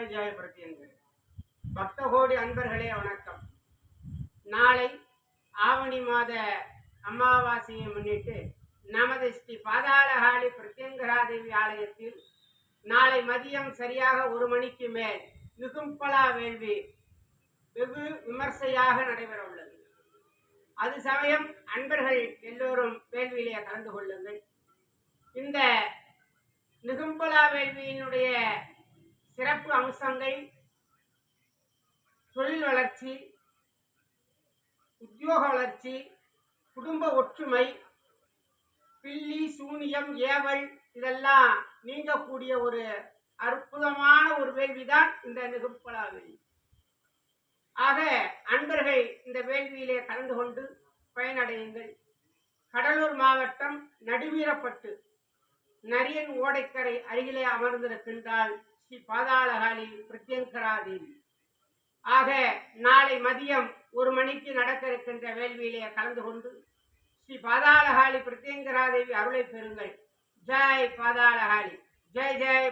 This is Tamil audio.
ஜெய ஜெய பிரத்யங்கர். பக்தகோடி அன்பர்களே வணக்கம். நாளை ஆவணி மாத அமாவாசையை முன்னிட்டு நமது ஸ்ரீ பாதாளகாளி பிரத்யங்கராதேவி ஆலயத்தில் நாளை மதியம் சரியாக 1 மணிக்கு மேல் நிகும்பலா வேள்வி வெகு விமர்சையாக நடைபெற உள்ளது. அது சமயம் அன்பர்கள் எல்லோரும் வேள்வியிலே கலந்து கொள்ளுங்கள். இந்த நிகும்பலா வேள்வியினுடைய சிறப்பு அம்சங்கள் தொழில் வளர்ச்சி, உத்தியோக வளர்ச்சி, குடும்ப ஒற்றுமை, பில்லி சூனியம் ஏவல் இதெல்லாம் நீங்கக்கூடிய ஒரு அற்புதமான ஒரு வேள்விதான் இந்த நிகும்பலா வேள்வி. ஆக அன்பர்கள் இந்த வேள்வியிலே கலந்து கொண்டு பயனடையுங்கள். கடலூர் மாவட்டம் நடுவீரப்பட்டு நரியன் ஓடைக்கரை அருகிலே அமர்ந்திருக்கின்றாள் ஸ்ரீ பாதாளகாளி பிரத்யங்கராதேவி. ஆக நாளை மதியம் 1 மணிக்கு நடக்க இருக்கின்ற வேள்வியிலே கலந்து கொண்டு ஸ்ரீ பாதாளகாளி பிரத்யங்கராதேவி அருளை பெறுங்கள். ஜெய் பாதாளகாளி, ஜெய் ஜெய்.